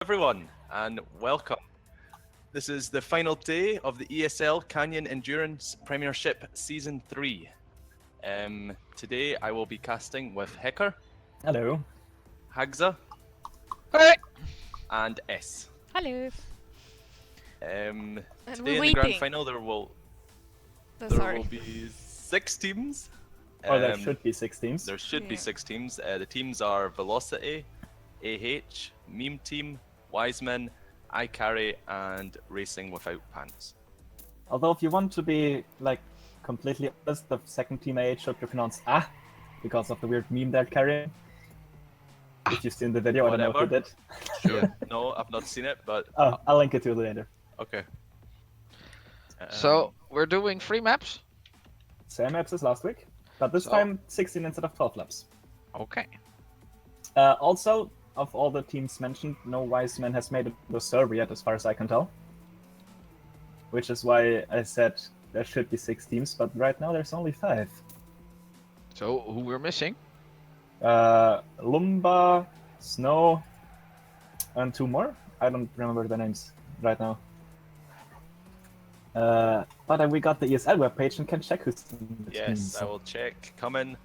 everyone, and welcome. This is the final day of the ESL Canyon Endurance Premiership Season 3. Today I will be casting with Hecker, Hello. Hagza, Hey. and S. Hello. Today we're in the grand waiting. final there will Sorry. be 6 teams. Or there should be 6 teams. There should be Yeah. 6 teams. The teams are Velocity, AH, Meme Team, Wiseman, iCarry, and Racing Without Pants. Although if you want to be like completely honest, the second team AH should be pronounced Ah, because of the weird meme they're carrying. If you've seen the video, I don't know if you did. Sure. No, I've not seen it, but Oh, I'll link it to you later. okay. So we're doing 3 maps? Same maps as last week, but this So- time 16 instead of 12 laps. Okay. Also, of all the teams mentioned, no Wiseman has made it to the server yet, as far as I can tell. Which is why I said there should be 6 teams, but right now there's only 5. So who we're missing? Lumba, Snow, and 2 more. I don't remember the names right now. But we got the ESL webpage and can check who's in the Yes, teams. I will check. Come in.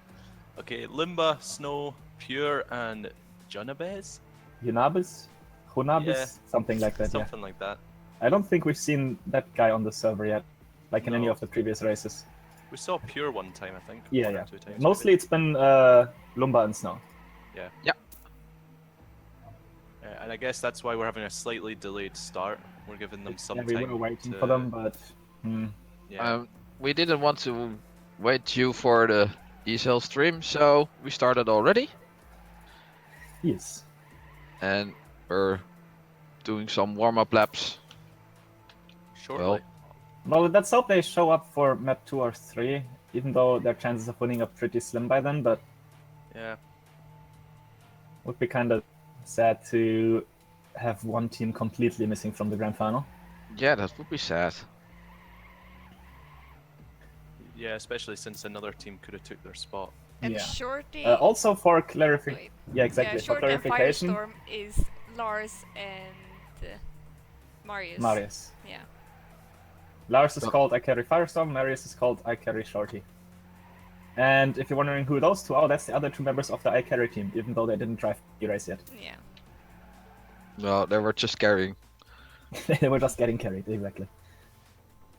Okay, Limba, Snow, Pure, and Junabez? Yunabis? Hunabis? Yeah, Something like that, yeah. Something like that. I don't think we've seen that guy on the server yet, like in any No. of the previous races. We saw Pure one time, I think. Yeah, One or yeah. 2 times, Mostly maybe. it's been Lumba and Snow. And I guess that's why we're having a slightly delayed start. We're giving them some Yeah, time. we were waiting to... for them, but... Yeah. We didn't want to wait you for the ESL stream, so we started already. Yes. And we're doing some warm-up laps. Shortly. Well, let's hope they show up for map 2 or 3, even though their chances of winning are pretty slim by then, but Yeah. would be kind of sad to have one team completely missing from the grand final. Yeah, that would be sad. Yeah, especially since another team could have took their spot. And Yeah. Shorty. Also for clarification, wait. yeah, exactly. Yeah, For Shorty and clarification, Firestorm is Lars and Marius. Marius. Yeah. Lars is Oh. called I Carry Firestorm, Marius is called I Carry Shorty. And if you're wondering who those two are, that's the other 2 members of the I Carry team, even though they didn't drive the race yet. Yeah. No, they were just carrying. They were just getting carried, exactly.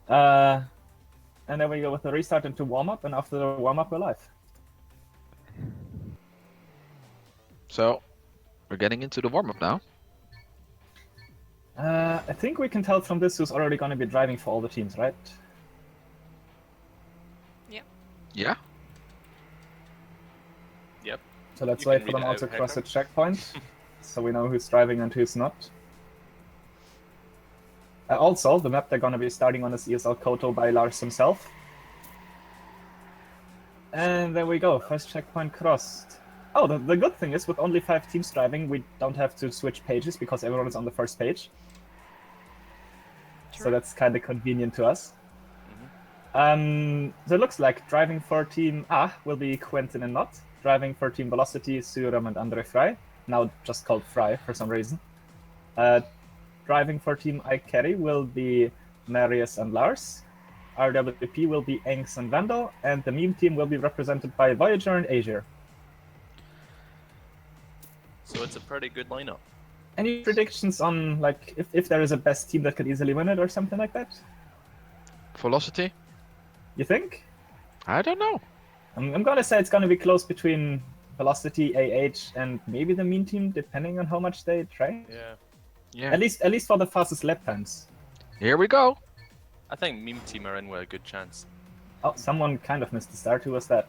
And then we go with the restart into warm-up, and after the warm-up we're live. So we're getting into the warm-up now. I think we can tell from this who's already going to be driving for all the teams, right? Yeah. Yep. So let's You wait can for read them it all out, to cross the Hecker. checkpoint, so we know who's driving and who's not. Also, the map they're going to be starting on is ESL Koto by Lars himself. And there we go, first checkpoint crossed. Oh, the good thing is, with only 5 teams driving, we don't have to switch pages because everyone is on the first page. So True. that's kind of convenient to us. Mm-hmm. So it looks like driving for Team A will be Quentin and Not. Driving for Team Velocity, Suram and Andre Frey. Now just called Frey for some reason. Driving for Team I Carry will be Marius and Lars. RWP will be Engs and Vandal. And the meme team will be represented by Voyager and Azure. So it's a pretty good lineup. Any predictions on like if there is a best team that could easily win it or something like that? Velocity? You think? I don't know. I'm gonna say it's gonna be close between Velocity, AH, and maybe the meme team, depending on how much they try. Yeah. Yeah. At least for the fastest lap times. Here we go. I think Meme Team are in with a good chance. Oh, someone kind of missed the start. Who was that?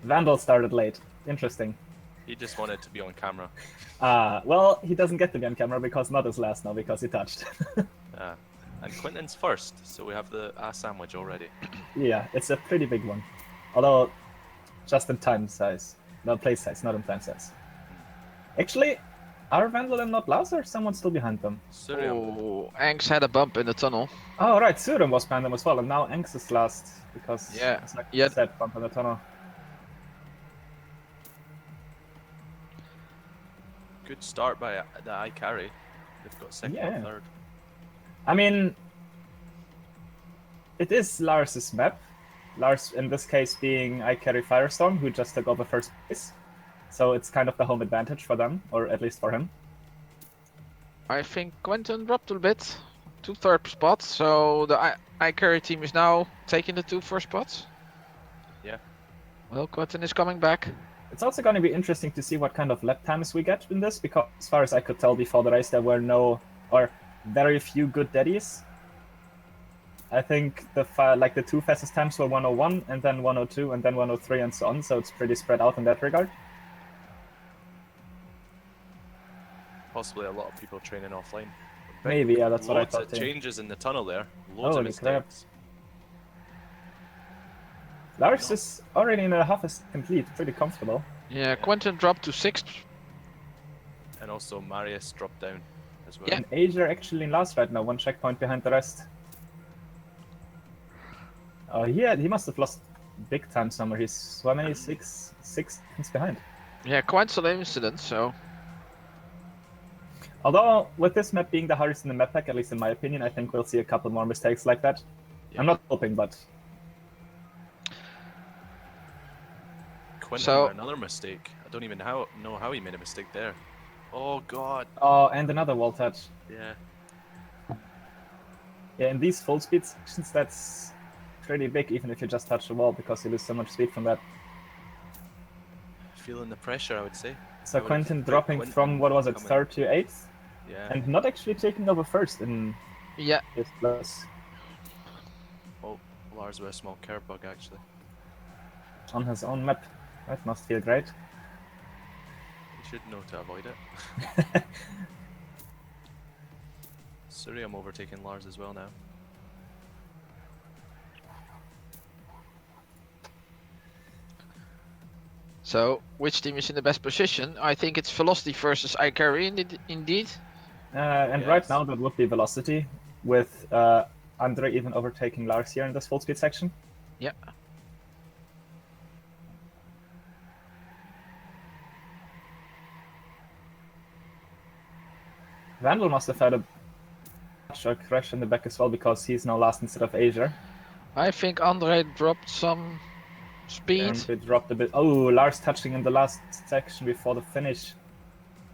Vandal started late. Interesting. He just wanted to be on camera. Well, he doesn't get to be on camera because not his last now because he touched. And Quentin's first, so we have the sandwich already. Yeah, it's a pretty big one. Although, just in time size. No, place size, not in time size. Actually, are Vandal and not Lars or someone still behind them? Surium. Oh, Anks had a bump in the tunnel. Oh, right, Suram was behind them as well, and now Engs is last because Yeah, it's like yeah. said, bump in the tunnel. Good start by the I carry. They've got second Yeah. and third. I mean, it is Lars's map. Lars, in this case, being I carry Firestorm, who just took over first place. So it's kind of the home advantage for them, or at least for him. I think Quentin dropped a bit to third spot, so the I carry team is now taking the 2 first spots. Yeah. Well, Quentin is coming back. It's also going to be interesting to see what kind of lap times we get in this, because as far as I could tell before the race, there were no or very few good daddies. I think the 2 fastest times were 101, and then 102, and then 103, and so on. So it's pretty spread out in that regard. Possibly a lot of people training offline. Maybe, yeah, that's what I Loads thought of too. changes in the tunnel there. Loads of Holy crap. mistakes. Lars is already in a half a second lead, pretty comfortable. Yeah, Quentin dropped to 6th. And also Marius dropped down as well. Yeah. And Asia actually in last right now, 1 checkpoint behind the rest. Oh, he must have lost big time somewhere. He's how many? 6 seconds behind. Yeah, quite some incidents, so... Although, with this map being the hardest in the map pack, at least in my opinion, I think we'll see a couple more mistakes like that. Yeah. I'm not hoping, but... Quentin So- made another mistake. I don't even know how he made a mistake there. Oh god. Oh, and another wall touch. Yeah. Yeah, in these full speed sections, that's pretty big, even if you just touch the wall, because you lose so much speed from that. Feeling the pressure, I would say. So I would Quentin think dropping Quentin from, what was it, coming. 3rd to 8th? Yeah. And not actually taking over first in Yeah, this place. Oh, Lars with a small curve bug actually. On his own map. That must feel great. You should know to avoid it. Surium overtaking Lars as well now. so which team is in the best position? I think it's Velocity versus I carry indeed. And right Yes. now that would be Velocity, with Andre even overtaking Lars here in this full speed section. Yeah. Vandal must have had a crash in the back as well, because he's now last instead of Asia. I think Andre dropped some speed. And they dropped a bit. Oh, Lars touching in the last section before the finish.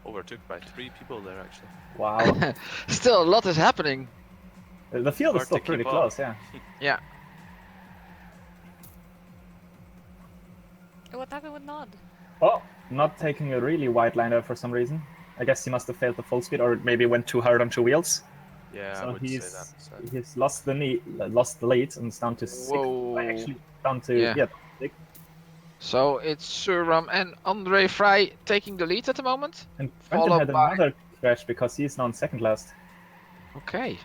Overtook by 3 people there actually. Wow. Still, a lot is happening. The field is Hard still to pretty keep up. close, yeah. Yeah. What happened with Nod? Oh, not taking a really wide line there for some reason. I guess he must have failed the full speed, or maybe went too hard on 2 wheels. Yeah, I So would say he's that. So he's lost the lead and it's down to 6. Whoa. Actually, down to Yeah. 6. So it's Suram and Andre Vrij taking the lead at the moment. And Quentin Followed had by- another crash because he's now in second last. Okay.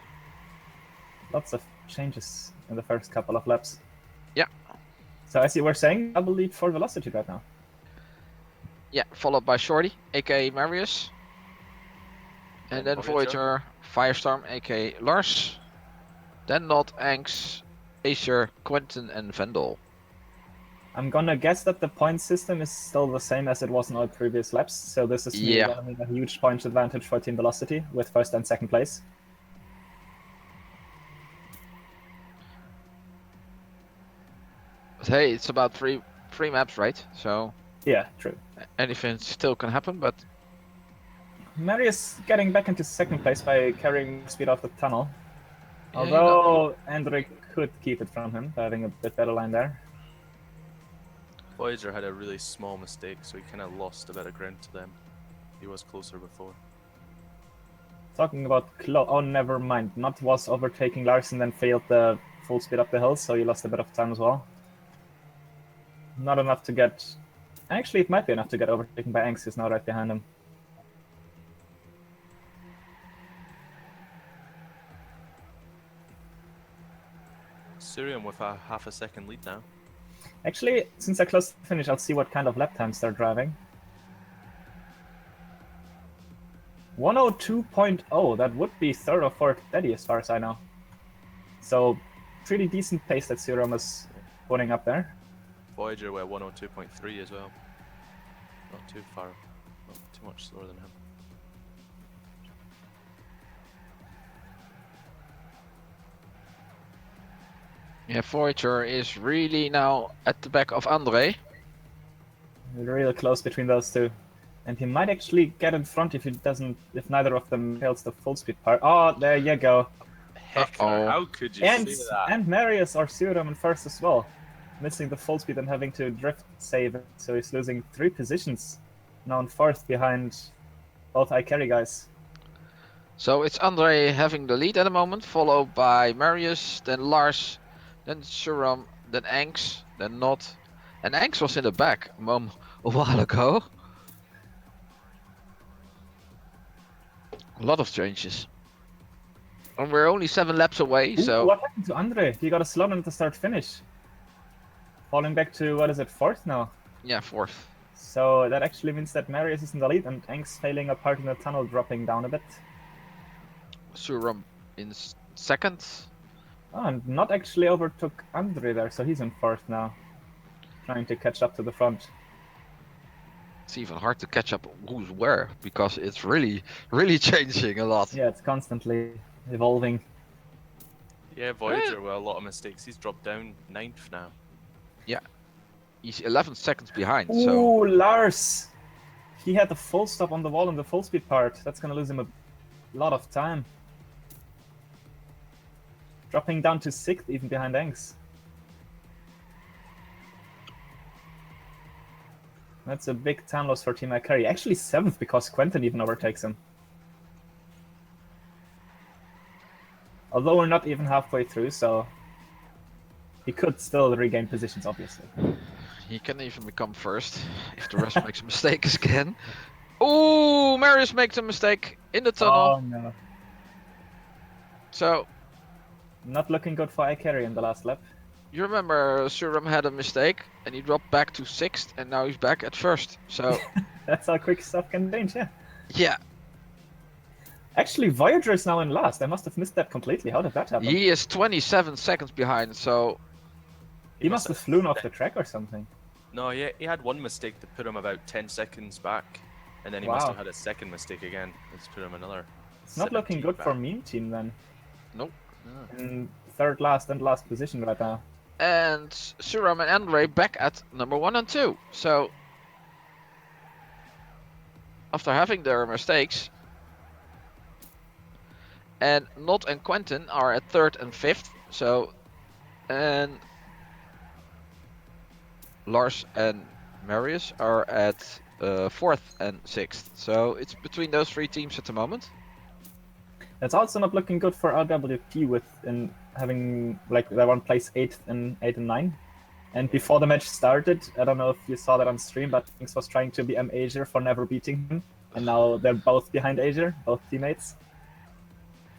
Lots of changes in the first couple of laps. Yeah. So as you were saying, double lead for Velocity right now. Yeah, followed by Shorty, aka Marius. And then Voyager, Firestorm, aka Lars. Then Nod, Anx, Acer, Quentin, and Vendel. I'm gonna guess that the point system is still the same as it was in all previous laps. So this is Yeah. gonna mean a huge point advantage for Team Velocity with first and second place. But hey, it's about three maps, right? So Yeah, true. anything still can happen, but Marius getting back into second place by carrying speed off the tunnel. Yeah, you know. Although Andre could keep it from him by having a bit better line there. Voyager had a really small mistake, so he kind of lost a bit of ground to them. He was closer before. Talking about oh, never mind. Not was overtaking Larson, then failed the full speed up the hill, so he lost a bit of time as well. Not enough to get... Actually, it might be enough to get overtaken by Anx, who's now right behind him. Surium with a half a second lead now. Actually, since they're close to the finish, I'll see what kind of lap times they're driving. 102.0, that would be third or fourth steady as far as I know. So, pretty decent pace that Serum is putting up there. Voyager with 102.3 as well. Not too far, not too much slower than him. Yeah, Voyager is really now at the back of Andre. Real close between those two. And he might actually get in front if if neither of them fails the full speed part. Oh, there you go. Heck, Uh-oh. how could you And say that? and Marius or Suram in first as well. Missing the full speed and having to drift save it, so he's losing 3 positions. Now in fourth behind both I carry guys. So it's Andre having the lead at the moment, followed by Marius, then Lars, then Suram, then Anks, then Not. And Anks was in the back a while ago. A lot of changes. And we're only 7 laps away, Ooh, so what happened to Andre? He got a slot at the start finish. Falling back to, what is it, fourth now? yeah, 4th. So that actually means that Marius is in the lead and Ang's failing apart in the tunnel, dropping down a bit. Suram in 2nd. Oh, and not actually overtook Andre there, so he's in fourth now. Trying to catch up to the front. It's even hard to catch up who's where, because it's really changing a lot. Yeah, it's constantly evolving. Yeah, Voyager with a lot of mistakes. He's dropped down 9th now. He's 11 seconds behind, so Ooh, Lars! He had the full stop on the wall in the full speed part. That's gonna lose him a lot of time. Dropping down to 6th, even behind Angs. That's a big time loss for Team Ikari. Actually 7th because Quentin even overtakes him. Although we're not even halfway through, so he could still regain positions, obviously. he can even become first if the rest makes a mistake again. Oh, Marius makes a mistake in the tunnel. Oh no. So Not looking good for Ikari in the last lap. you remember Suram had a mistake and he dropped back to 6th and now he's back at 1st. So That's how quick stuff can change, yeah. yeah, Actually, Voyager is now in last. I must have missed that completely. How did that happen? he is 27 seconds behind. So He must have flown off the track or something. No, he had one mistake that put him about 10 seconds back, and then he must Wow. have had a second mistake again. It's put him another. It's not looking 17 good back. for Meme Team then. nope. In third last and last position right now. And Suram and Andre back at number 1 and 2. So after having their mistakes, and Not and Quentin are at 3rd and 5th. So and Lars and Marius are at 4th and 6th. So it's between those 3 teams at the moment. It's also not looking good for RWP with in having like they won place 8th and 8 and 9. And before the match started, I don't know if you saw that on stream, but Things was trying to BM Asia for never beating him. And now they're both behind Asia, both teammates.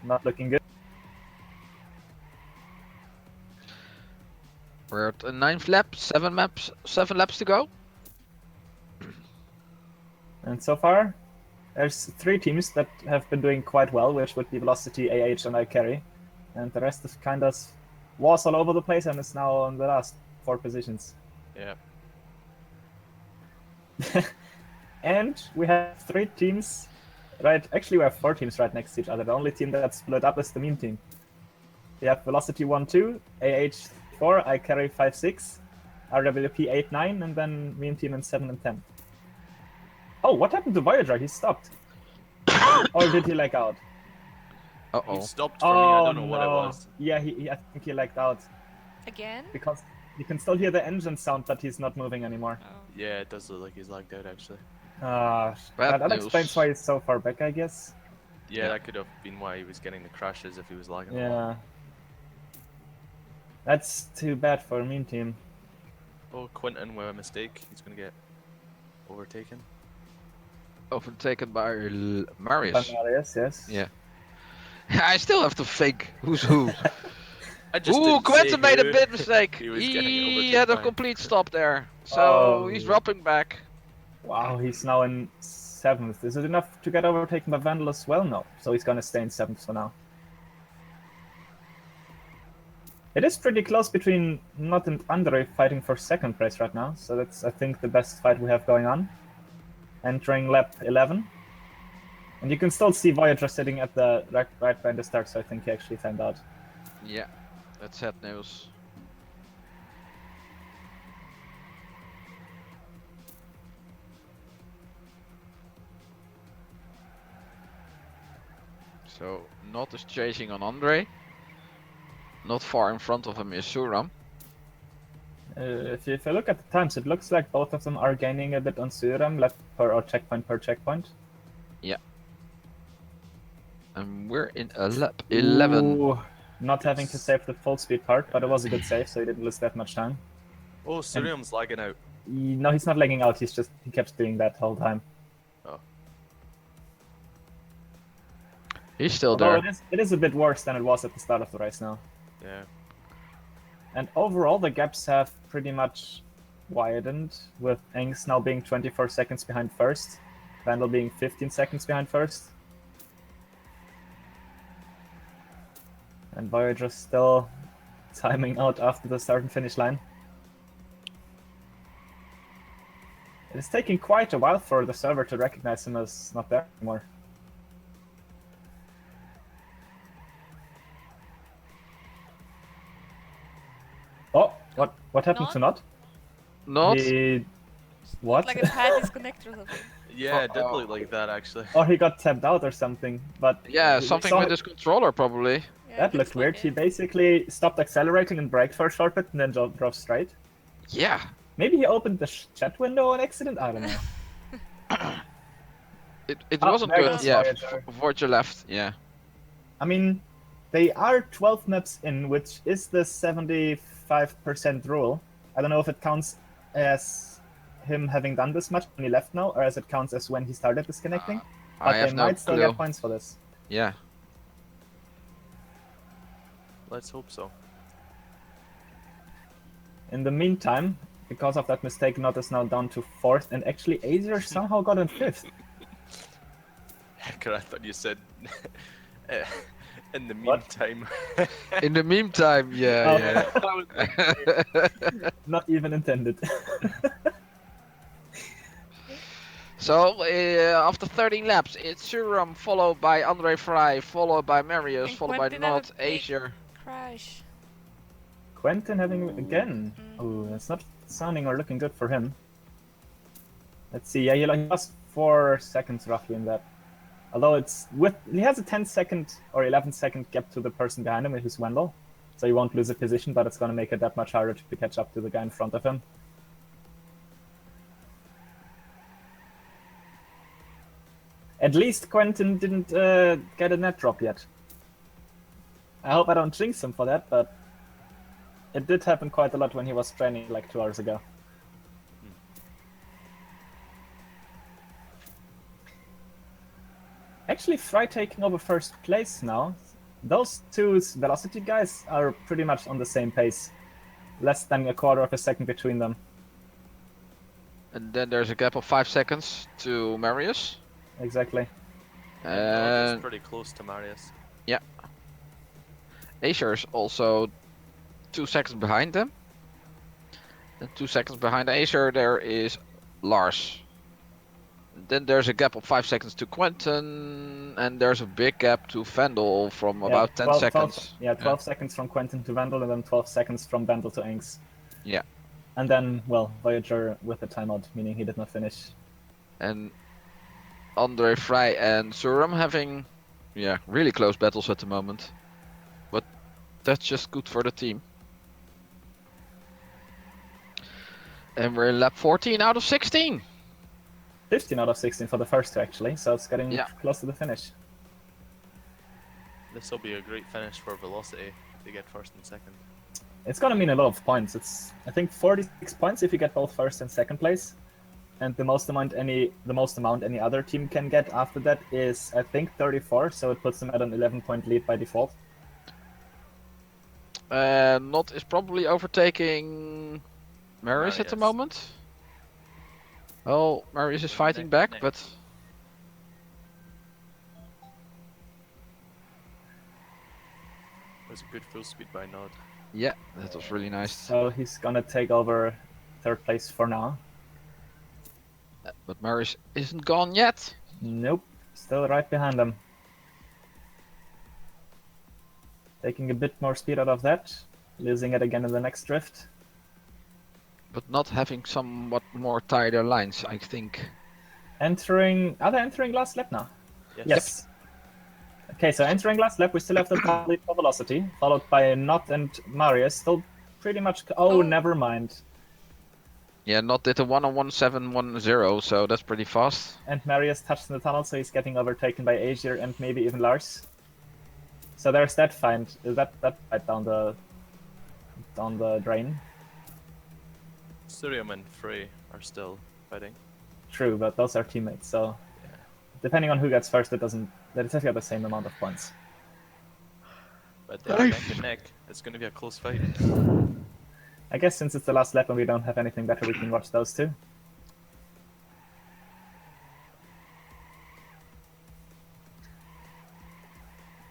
Not looking good. We're at the 9th lap, 7 laps to go. And so far, there's 3 teams that have been doing quite well, which would be Velocity, AH, and iCarry. And the rest is kind of was all over the place and is now on the last 4 positions. Yeah. And we have 3 teams, right? Actually, we have 4 teams right next to each other. The only team that's split up is the Meme Team. We have Velocity 1-2, AH 4, iCarry 5-6, RWP 8-9, and then Meme Team in 7 and 10. Oh, what happened to Voyager? He stopped. Or did he lag out? Uh-oh. He stopped for me. I don't know what it no. was. Yeah, I think he lagged out. Again? Because you can still hear the engine sound, but he's not moving anymore. Oh. Yeah, it does look like he's lagged out actually. Bad that news. explains why he's so far back, I guess. Yeah, that could have been why he was getting the crashes if he was lagging. a lot. Yeah. That's too bad for a Meme Team. Oh, Quentin with a mistake. He's gonna get overtaken. Overtaken by Marius. Marius, yes. Yeah. I still have to think who's who. I just Ooh, didn't say Quentin made a who. bit mistake. He was getting He overtaken had a by- complete stop there. So Oh. he's dropping back. Wow, he's now in 7th. Is it enough to get overtaken by Vandal as well? No. So he's gonna stay in 7th for now. It is pretty close between Not and Andre fighting for 2nd place right now. So that's, I think, the best fight we have going on. Entering lap 11. And you can still see Voyager sitting at the right behind the start, so I think he actually timed out. Yeah, that's sad news. So Not is chasing on Andre. Not far in front of him is Suram. If you look at the times, it looks like both of them are gaining a bit on Suram, left per checkpoint. And we're in a lap 11. Ooh, not having to save the full speed part, but it was a good save, so he didn't lose that much time. Oh, Surium's lagging out. No, he's not lagging out. He kept doing that whole time. Oh. He's still Although there. it is a bit worse than it was at the start of the race now. Yeah. And overall, the gaps have pretty much widened, with Engs now being 24 seconds behind first, Vandal being 15 seconds behind first. And Voyager still timing out after the start and finish line. It is taking quite a while for the server to recognize him as not there anymore. Oh, what happened to Not? Not. What? Like a pad disconnected or something. Yeah, it did look like that actually. Or he got tapped out or something, but Yeah, we something saw with his controller probably. Yeah, that it looked looks weird. like He it. basically stopped accelerating and braked for a short bit and then drove straight. Yeah. Maybe he opened the chat window on accident? I don't know. It Ah, wasn't there good. goes Yeah, Voyager. Voyager left. Yeah. I mean, they are 12 maps in, which is the 75% rule. I don't know if it counts as him having done this much when he left now, or as it counts as when he started disconnecting. I But they have no might still clue. get points for this. Yeah. Let's hope so. In the meantime, because of that mistake, Not is now down to 4th, and actually Azier somehow got in 5th. Hecker, I thought you said in the What? meantime. In the meantime, yeah, Oh. yeah. Not even intended. So after 13 laps, it's Suram followed by Andre Fry, followed by Marius, And followed by Quentin have a Not, big Asia. Crash. Quentin having again. Mm. Oh, that's not sounding or looking good for him. Let's see. Yeah, he lost 4 seconds roughly in that. Although he has a 10-second or 11-second gap to the person behind him, who's Wendell, so he won't lose a position, but it's going to make it that much harder to catch up to the guy in front of him. At least Quentin didn't get a net drop yet. I hope I don't jinx him for that, but it did happen quite a lot when he was training like 2 hours ago. Actually, Fry taking over first place now. Those two velocity guys are pretty much on the same pace. Less than a quarter of a second between them. And then there's a gap of 5 seconds to Marius. Exactly. It's And pretty close to Marius. Acer's also 2 seconds behind them. And 2 seconds behind Acer there is Lars. Then there's a gap of 5 seconds to Quentin, and there's a big gap to Vandal from about 10 seconds. 12 seconds from Quentin to Vandal, and then 12 seconds from Vandal to Engs. Yeah. And then, well, Voyager with a timeout, meaning he did not finish. And Andre Fry and Suram having, really close battles at the moment. But that's just good for the team. And we're in lap 14 out of 16. 15 out of 16 for the first two, actually, so it's getting close to the finish. This will be a great finish for Velocity to get first and second. It's gonna mean a lot of points. It's, I think, 46 points if you get both first and second place. And the most amount any other team can get after that is, I think, 34, so it puts them at an 11-point lead by default. Not is probably overtaking Marius at the Marius. moment. Oh, Marius is fighting back, but It was a good full speed by Nod. yeah, that was really nice. So he's gonna take over third place for now. But Marius isn't gone yet. Nope, still right behind him. Taking a bit more speed out of that, losing it again in the next drift. But not having somewhat more tighter lines, I think. Are they entering last lap now? Yes. Yes. Okay, so entering last lap, we still have the lead for velocity, followed by Not and Marius. Still pretty much. Oh, never mind. Yeah, Not did a 1:17.10, so that's pretty fast. And Marius touched in the tunnel, so he's getting overtaken by Azir and maybe even Lars. So there's that find. That fight down the drain. Surium and Frey are still fighting. True, but those are teammates, so depending on who gets first, it's actually the same amount of points. But they're neck and neck. It's going to be a close fight. I guess since it's the last lap and we don't have anything better, we can watch those two.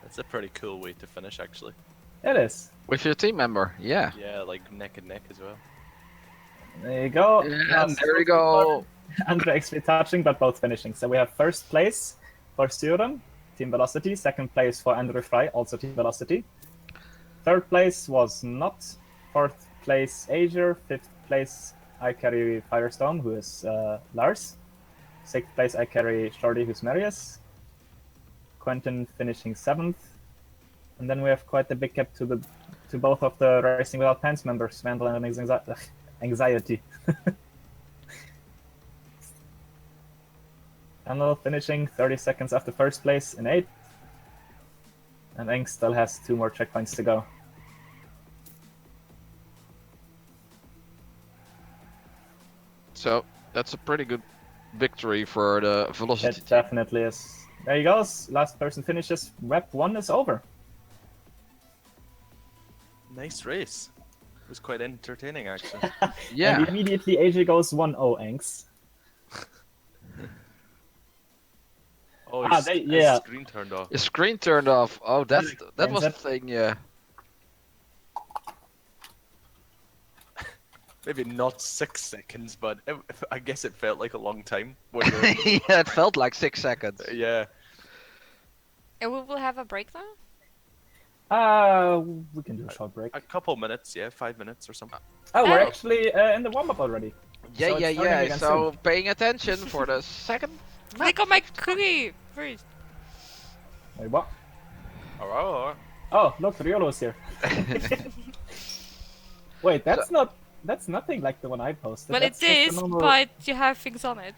That's a pretty cool way to finish, actually. It is. With your team member, yeah. Yeah, like neck and neck as well. There you go. And there we go. Andre XP touching, but both finishing. So we have first place for Sturen, Team Velocity. Second place for Andrew Fry, also Team Velocity. Third place was Not. Fourth place Azure. Fifth place I carry Firestorm, who is Lars. Sixth place I carry Shorty, who's Marius. Quentin finishing 7th. And then we have quite the big gap to both of the Racing Without Pants members, Vandal and Anxiety. Vandal finishing 30 seconds after first place in 8th. And Eng still has 2 more checkpoints to go. So that's a pretty good victory for the Velocity It definitely is. There he goes. Last person finishes. Web 1 is over. Nice race. It was quite entertaining, actually. Yeah. And immediately AJ goes 1-0, Engs. Oh, Ah, his screen turned off. The screen turned off. Oh, that was the it. thing, yeah. Maybe not 6 seconds, but I guess it felt like a long time. When you were- Yeah, it felt like 6 seconds. yeah. And we will have a break now? We can do a short break. A couple minutes, yeah, 5 minutes or something. Oh, we're Oh. actually in the warm-up already. Yeah, So it's yeah, starting yeah. again So paying attention for the second. Click on my cookie first. Wait, what? Oh, Oh, look, Riolo's here. Wait, that's nothing like the one I posted. Well, That's it just a is, normal- but you have things on it.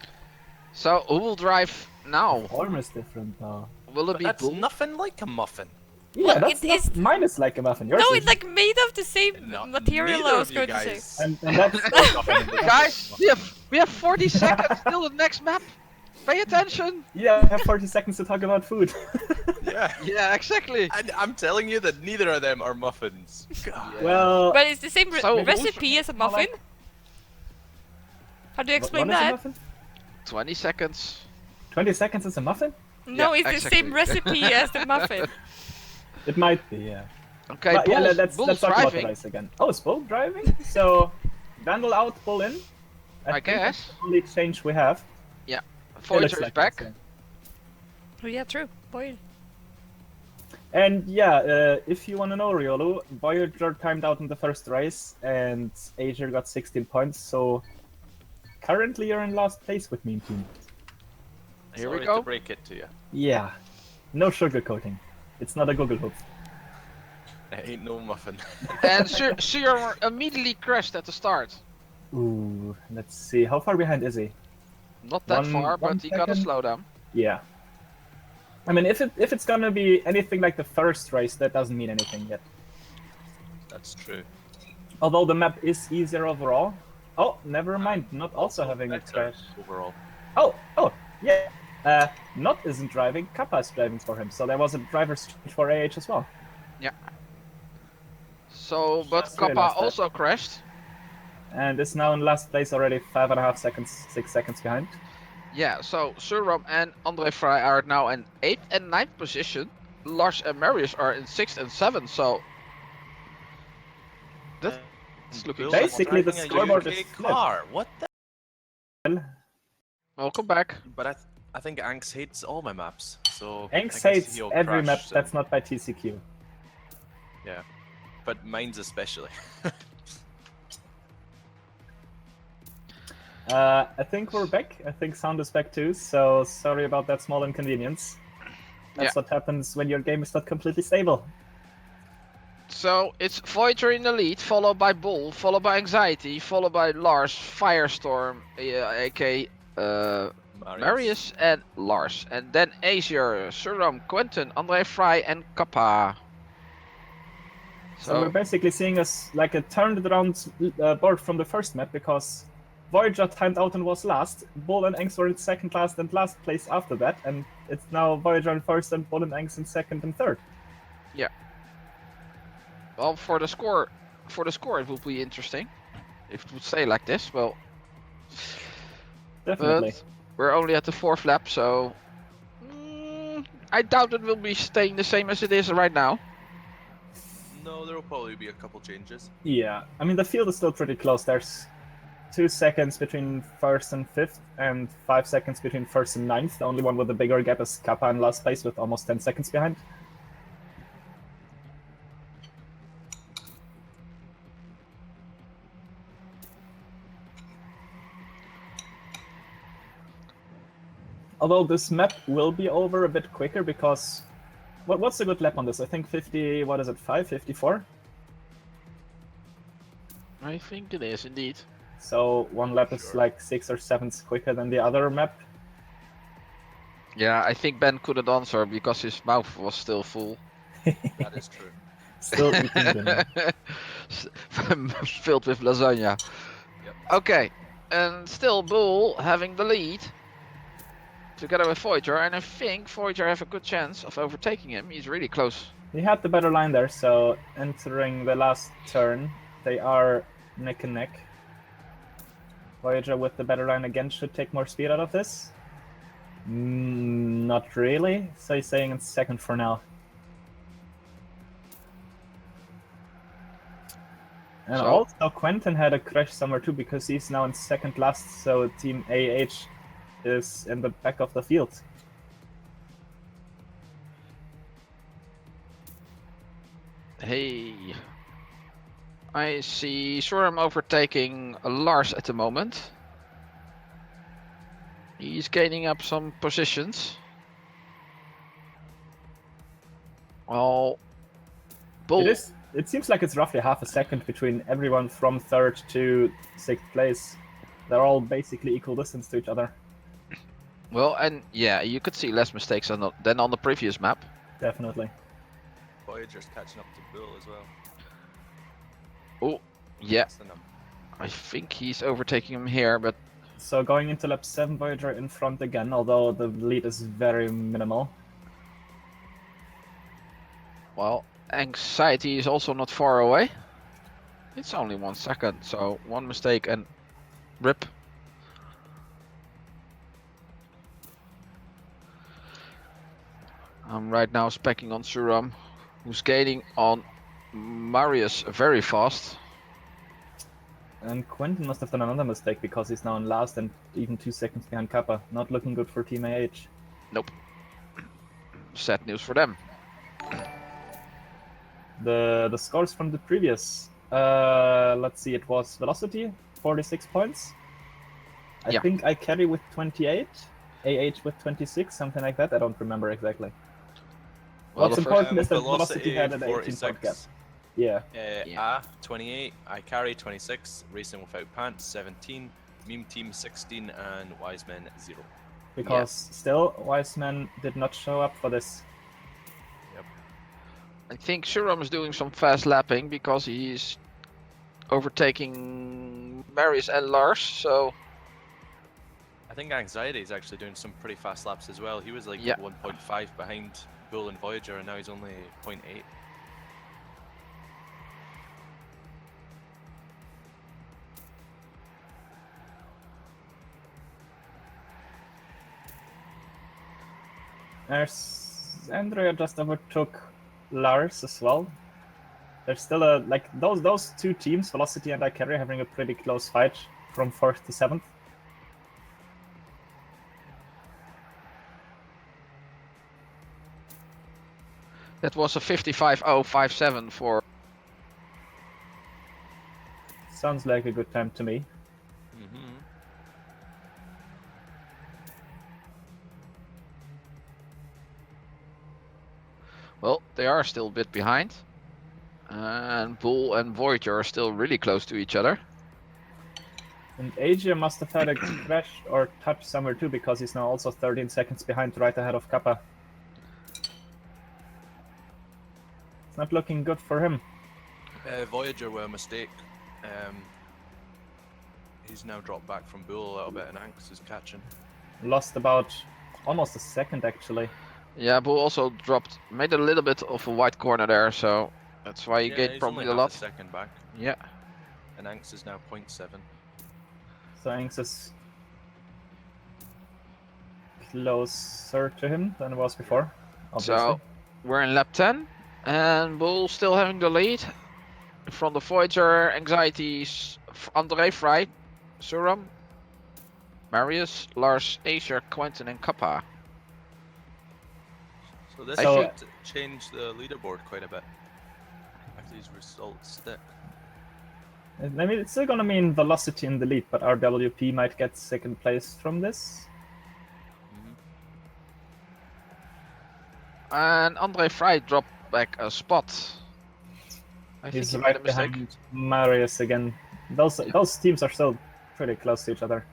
So who will drive now? The form is different though. Will it but be that's Bull? nothing like a muffin. Yeah, Well, that's it not, is- mine is like a muffin. Yours No, is. it's like made of the same No, material neither I was of you going to say. guys. And that's Guys, we have 40 seconds till the next map. Pay attention. Yeah, I have 40 seconds to talk about food. Yeah. Yeah, exactly. And I'm telling you that neither of them are muffins. God. Well, But it's the same So who's- recipe as a muffin. How do you explain what is a that? muffin? 20 seconds. 20 seconds is a muffin? No, Yeah, it's the exactly. same recipe as the muffin. It might be, yeah. Okay, But yeah, Bull's, let's Bull's talk about the driving, race again. Oh, is Bull driving? So, Vandal out, Bull in. I think that's guess. the only exchange we have. It looks Voyager is like back. that's it. Oh yeah, true. Boy. And yeah, if you want to know, Riolu, Voyager timed out in the first race, and Azure got 16 points, so currently you're in last place with Meme Team. Here we Sorry go. to break it to you. Yeah, no sugarcoating. It's not a Google hoop. It ain't no muffin. And Sir immediately crashed at the start. Ooh, let's see. How far behind is he? Not that One- far, one but he got a second. slowdown. Yeah. I mean, if it's gonna be anything like the first race, that doesn't mean anything yet. That's true. Although the map is easier overall. Oh, never mind. Not also having a Better crash. overall. Oh, yeah. Not isn't driving. Kappa is driving for him. So there was a driver's change for AH as well. So, but Just realized Kappa that. also crashed. And is now in last place already, 5.5 seconds, 6 seconds behind. Yeah, so Suram and Andre Fry are now in 8th and 9th position. Lars and Marius are in 6th and 7th, so that's looking Bill's Basically, the driving a scoreboard UK is flipped. car. What the? Welcome back. But I think Anx hates all my maps. So I Enx guess hates he'll every crash map soon. that's not by TCQ. Yeah, but mine's especially. I think we're back. I think sound is back too, so sorry about that small inconvenience. That's what happens when your game is not completely stable. So it's Voyager in the lead, followed by Bull, followed by Anxiety, followed by Lars, Firestorm, aka Marius, and Lars. And then Azier, Suram, Quentin, Andre Fry, and Kappa. So we're basically seeing us like a turned around board from the first map, because Voyager timed out and was last. Bull and Engs were in second last and last place after that, and it's now Voyager in first and Bull and Engs in second and third. Yeah. Well, for the score, it would be interesting if it would stay like this. Well, Definitely. but we're only at the 4th lap, so I doubt it will be staying the same as it is right now. No, there will probably be a couple changes. Yeah, I mean the field is still pretty close. There's 2 seconds between first and fifth, and 5 seconds between first and ninth. The only one with the bigger gap is Kappa in last place with almost 10 seconds behind. Although this map will be over a bit quicker, because what's a good lap on this? I think 50, what is it, 5, 54? I think it is indeed. So one lap is like 6 or 7 quicker than the other map. Yeah, I think Ben couldn't answer because his mouth was still full. That is true. Still eating dinner. Filled with lasagna. Yep. Okay, and still Bull having the lead together with Voyager, and I think Voyager have a good chance of overtaking him. He's really close. He had the better line there, so entering the last turn, they are neck and neck. Voyager with the better line again should take more speed out of this. Not really, so he's staying in second for now. And So- also Quentin had a crash somewhere too, because he's now in second last, so Team AH is in the back of the field. Hey, I see Sorum overtaking Lars at the moment. He's gaining up some positions. Well, Bull. It seems like it's roughly half a second between everyone from third to sixth place. They're all basically equal distance to each other. Well, and yeah, you could see less mistakes than on the previous map. Definitely. Voyager's catching up to Bull as well. Oh, yeah, That's the number. I think he's overtaking him here, but So going into lap 7, Voyager in front again, although the lead is very minimal. well, Anxiety is also not far away. It's only 1 second, so one mistake and rip. I'm right now specking on Suram, who's gaining on Marius very fast. And Quentin must have done another mistake, because he's now in last and even 2 seconds behind Kappa. Not looking good for Team AH. Nope. Sad news for them. The scores from the previous, let's see, it was Velocity, 46 points. I think I carry with 28, AH with 26, something like that. I don't remember exactly. Well, What's the important is that Velocity Velocity had an 18-point gap. Yeah. Yeah. 28, I carry 26, Racing Without Pants 17, Meme Team 16, and Wiseman 0. Because still, Wiseman did not show up for this. I think Suram is doing some fast lapping because he's overtaking Marius and Lars, so I think Anxiety is actually doing some pretty fast laps as well. He was like Yeah. 1.5 behind Bull and Voyager, and now he's only 0.8. There's Andrea just overtook Lars as well. There's still a those two teams, Velocity and iCarry, having a pretty close fight from 4th to 7th. that was a 55.057 for. Sounds like a good time to me. Mm-hmm. Well, they are still a bit behind. And Bull and Voyager are still really close to each other. And Asia must have had a crash or touch somewhere too, because he's now also 13 seconds behind, right ahead of Kappa. It's not looking good for him. Voyager were a mistake. He's now dropped back from Bull a little bit, and Anx is catching. Lost about almost a second, actually. Yeah, Bull also made a little bit of a wide corner there, so that's why he gained he's probably only a half lot. a second back. Yeah. And Anx is now 0.7. So Anx is closer to him than it was before, obviously. So we're in lap 10, and Bull still having the lead. In front of Voyager, Anxieties, Andre Fry, Suram, Marius, Lars, Acer, Quentin, and Kappa. So this So- should change the leaderboard quite a bit if these results stick. I mean, it's still gonna mean velocity in the lead, but RWP might get second place from this. And Andre Fry dropped back a spot. I think He's he made right a mistake. behind Marius again. Those teams are still pretty close to each other.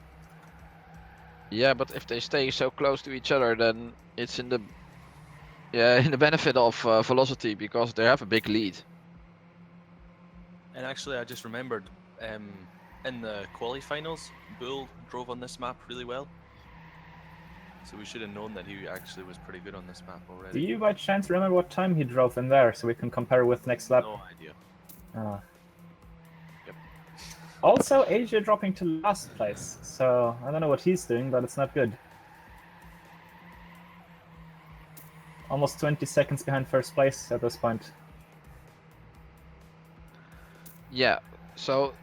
Yeah, but if they stay so close to each other, then it's in the benefit of velocity because they have a big lead. And actually, I just remembered in the quali-finals, Bull drove on this map really well. So we should have known that he actually was pretty good on this map Do already. you by chance remember what time he drove in there, so we can compare with next lap? No idea. Ah. Yep. Also, Asia dropping to last place, so I don't know what he's doing, but it's not good. Almost 20 seconds behind first place at this point. Yeah, so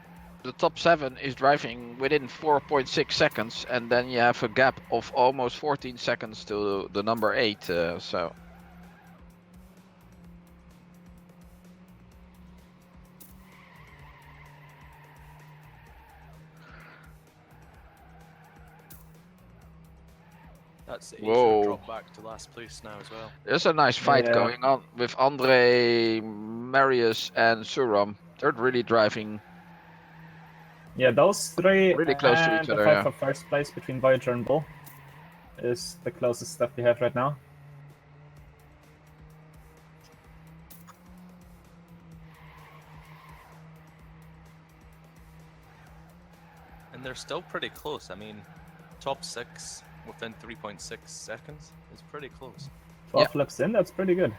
the top 7 is driving within 4.6 seconds, and then you have a gap of almost 14 seconds to the number 8. So That's Asia Whoa. dropped back to last place now as well. there's a nice fight Yeah. going on with Andre, Marius, and Suram. They're really driving. Yeah, those three Really close to and each the other, fight yeah. for first place between Voyager and Bull is the closest stuff we have right now. And they're still pretty close. I mean, top 6 within 3.6 seconds is pretty close. 12 laps in, that's pretty good.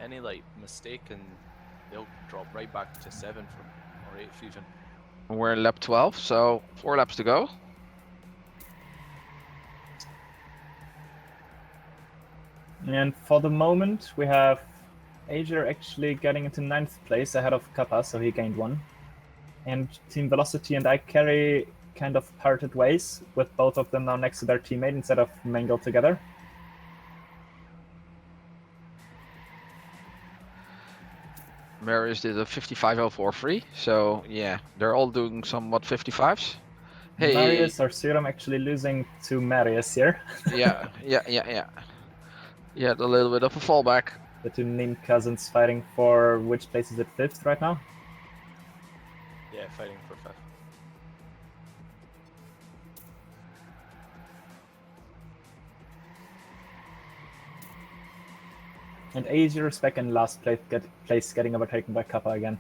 Any like mistake and they'll drop right back to 7 or 8 even. We're in lap 12, so 4 laps to go. And for the moment, we have Asia actually getting into 9th place ahead of Kappa, so he gained 1. And Team Velocity and iCarry kind of parted ways, with both of them now next to their teammate instead of mangled together. Marius did a 55.043, so yeah, they're all doing somewhat 55s. Hey, Marius or Serum actually losing to Marius here. yeah. Yeah, a little bit of a fallback. The two named cousins fighting for which place is it, 5th right now? Yeah, fighting for 5th. And Asia is back in last place, getting overtaken by Kappa again.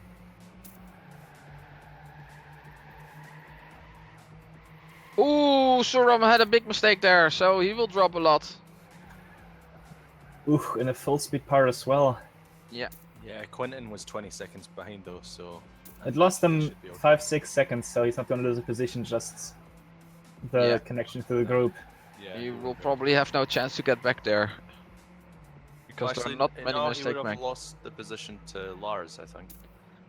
Ooh, Suram had a big mistake there, so he will drop a lot. Ooh, in a full speed part as well. Yeah, Quentin was 20 seconds behind though, so It lost they him should be okay. 5-6 seconds, so he's not going to lose a position, just the Yeah. connection to the group. Yeah, You he will would, probably have no chance to get back there. Because there actually, are not many no, he mistakes would have made. lost the position to Lars, I think.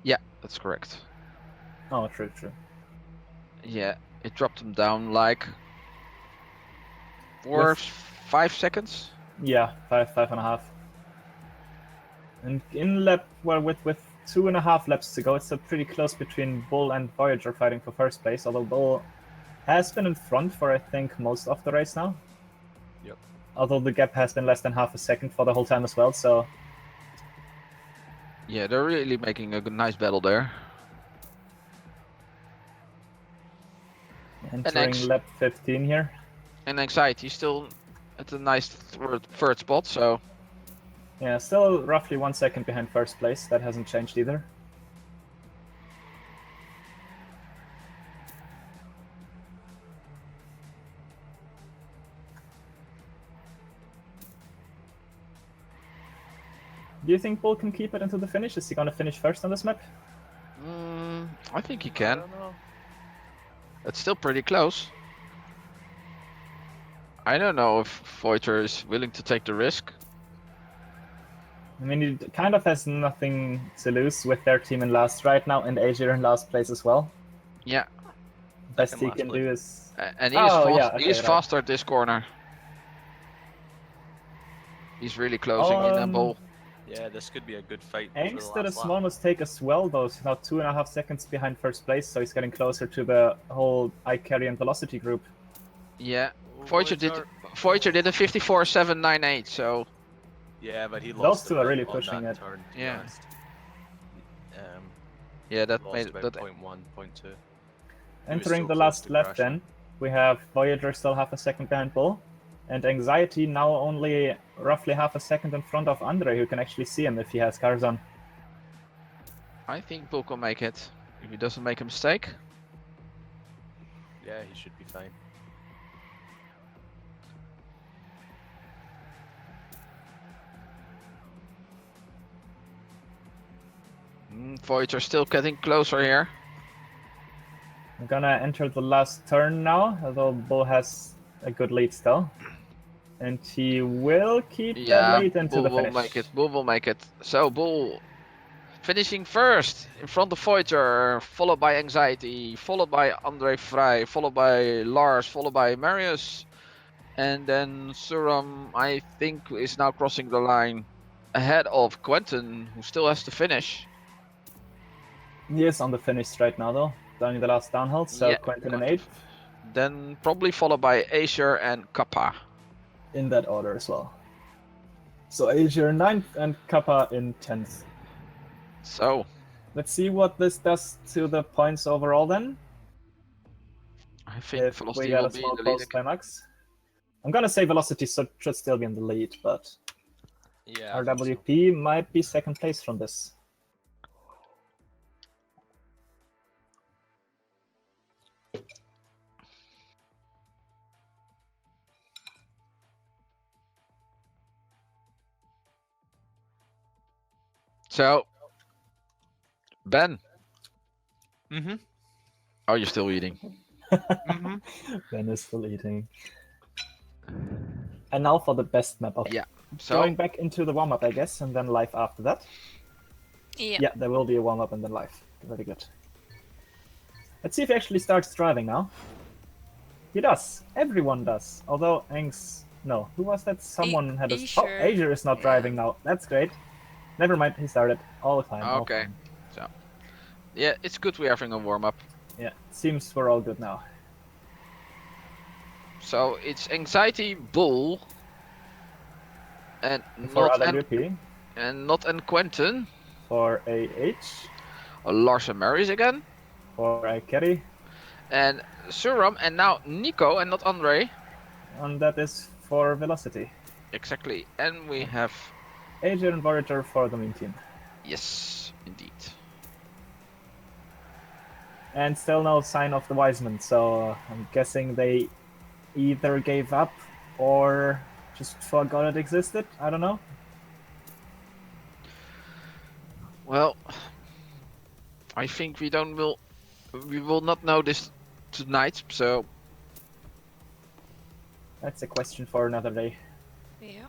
Yeah, that's correct. Oh, true. Yeah, it dropped him down like 5 seconds. Yeah, 5.5. And in lap, well, with 2.5 laps to go, it's still pretty close between Bull and Voyager fighting for first place, although Bull has been in front for, I think, most of the race now. Yep. Although the gap has been less than half a second for the whole time as well, so Yeah, they're really making a nice battle there. Entering lap 15 here. And Anxiety still at a nice third spot, so... Yeah, still roughly 1 second behind first place. That hasn't changed either. Do you think Bull can keep it into the finish? Is he gonna finish first on this map? I think he I can. don't know. It's still pretty close. I don't know if Voiter is willing to take the risk. I mean, he kind of has nothing to lose with their team in last right now, and Asia in last place as well. Yeah. Best Second he last can place. do is... And he is, Oh, fast, yeah, he okay, is right. faster at this corner. He's really closing in on Bull. Yeah, this could be a good fight for Ames the did a last small lap. mistake as well, though. He's now 2.5 seconds behind first place, so he's getting closer to the whole iCarry and Velocity group. Yeah. Voiter- Voiter did a 54.798, so... Yeah, but he Those lost two a are bit really on pushing that it. turn, to be Yeah. honest. Yeah, that Lost made about that. 0.1, 0.2. Entering so the close last to lap crashing. then, we have Voyager still 0.5 second behind Bull, and Anxiety now only roughly 0.5 second in front of Andre, who can actually see him if he has cars on. I think Bull can make it. If he doesn't make a mistake. Yeah, he should be fine. Voyager still getting closer here. I'm gonna enter the last turn now, although Bull has a good lead still. And he will keep that Yeah, lead into Bull the will finish. make it. Bull will make it. So Bull finishing first in front of Voyager, followed by Anxiety, followed by Andre Vrij, followed by Lars, followed by Marius. And then Suram, I think, is now crossing the line ahead of Quentin, who still has to finish. He is on the finish right now, though, down in the last downhill, so Yeah, Quentin in Quentin. 8th, Then probably followed by Acer and Kappa. in that order as well. So Asia in 9th and Kappa in 10th. So, Let's see what this does to the points overall then. I think If we Velocity get will a be small in the lead close again. climax. I'm gonna say Velocity should still be in the lead, but Yeah. I think so. RWP might be second place from this. So, Ben, Mm-hmm. are you still eating? Mm-hmm. Ben is still eating. And now for the best map of Yeah. So, going back into the warm-up, I guess, and then live after that. Yeah. Yeah, there will be a warm-up and then live. Very good. Let's see if he actually starts driving now. He does. Everyone does. Although Angs... No, who was that? Someone had a... Oh, Asia. Asia is not Yeah. driving now. That's great. Never mind, he started. All fine. all Okay. fine. yeah, it's good we're having a warm-up. Yeah, seems we're all good now. So, it's Anxiety Bull. And For not and, RWP, and not and Quentin. for AH, Lars and Marius again. for iCarry, And Suram, and now Nico and not Andre. and that is for Velocity. Exactly. And we have... Asia and Voyager for the main team. Yes, indeed. And still no sign of the Wiseman, so I'm guessing they either gave up or just forgot it existed. I don't know. Well, I think we will not know this tonight, so That's a question for another day. Yeah.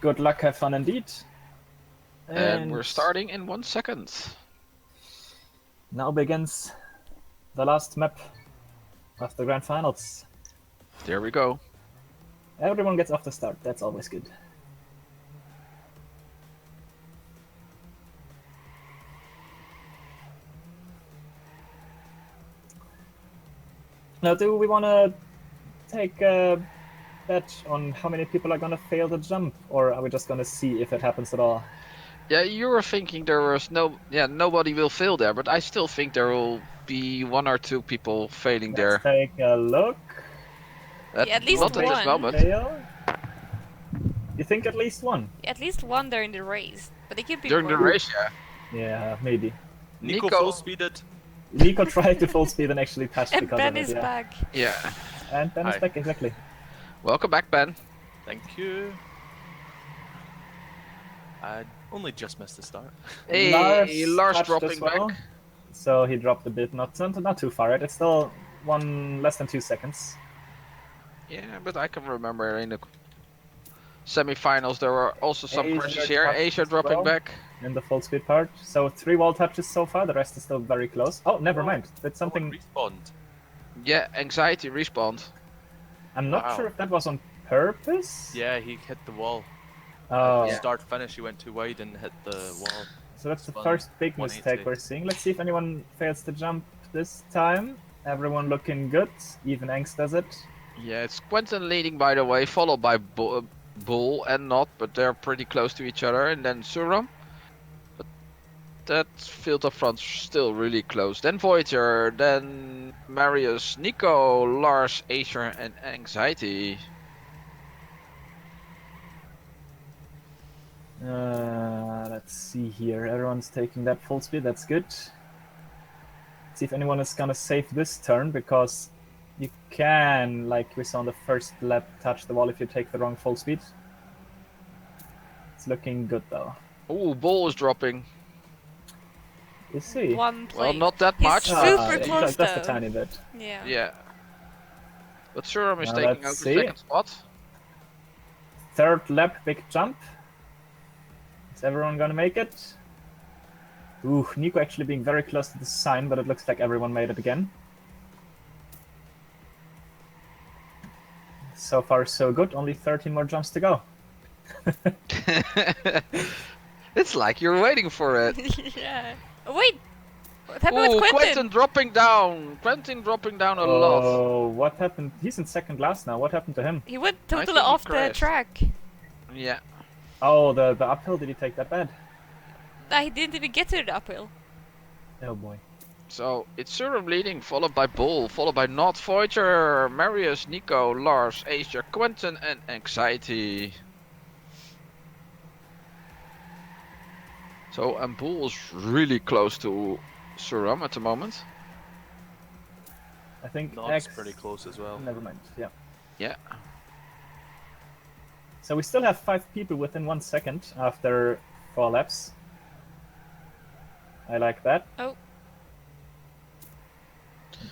Good luck, have fun indeed. and we're starting in 1 second. Now begins the last map of the Grand Finals. There we go. Everyone gets off the start, that's always good. Now, do we want to take a bet on how many people are going to fail the jump, or are we just going to see if it happens at all? Yeah, you were thinking there was nobody will fail there, but I still think there will be 1 or 2 people failing Let's there. take a look. Yeah, at least Not at this one. moment. Fail. You think at least one? At least one during the race, but it could be During the more. race, yeah. Yeah, maybe. Nico Nico. full speeded. Nico tried to full speed and actually touched And because Ben of it. is Yeah. back. Yeah. And Ben is Hi. back, exactly. Welcome back, Ben. Thank you. I only just missed the start. Hey, Lars touched dropping as well. back. So he dropped a bit, not too far, right? It's still less than 2 seconds. Yeah, but I can remember in the semi-finals there were also some Asia crashes here. touched Asia as dropping well. back. In the full speed part. So 3 wall touches so far, the rest is still very close. Oh, never Oh, mind. That's something. Respawned. Yeah, anxiety respawned. I'm not Wow. sure if that was on purpose. Yeah, he hit the wall. Oh, Start finish, he went too wide and hit the wall. so that's the One- first big 180. mistake we're seeing. Let's see if anyone fails to jump this time. Everyone looking good. Even Angst does it. Yeah, it's Quentin leading by the way, followed by Bull and Not, but they're pretty close to each other. And then Suram. But that field up front's still really close. Then Voyager, then Marius, Nico, Lars, Acer, and Anxiety. Let's see here. Everyone's taking that full speed. That's good. See if anyone is gonna save this turn, because you can, like we saw on the first lap, touch the wall if you take the wrong full speed. It's looking good though. Ooh, Bull is dropping. You see? One place. Well, not that He's much. super just close just a though. tiny bit. Yeah. Yeah. But Suram is Now taking let's out the see. second spot. Third lap, big jump. Is everyone gonna make it? Ooh, Nico actually being very close to the sign, but it looks like everyone made it again. So far, so good. Only 13 more jumps to go. It's like you're waiting for it. Yeah. Oh, wait! What happened Ooh, with Quentin? Quentin dropping down. Quentin dropping down a lot. Oh, what happened? He's in second last now. What happened to him? He went I totally think he off the crashed. track. Yeah. Oh, the uphill, did he take that bad? Nah, he didn't even get to the uphill. Oh boy. So it's Suram leading, followed by Bull, followed by Not, Voyager, Marius, Nico, Lars, Acer, Quentin, and Anxiety. So and Bull is really close to Suram at the moment. I think Nod's X... pretty close as well. Never mind, yeah. Yeah. So we still have 5 people within 1 second after 4 laps. I like that. Oh.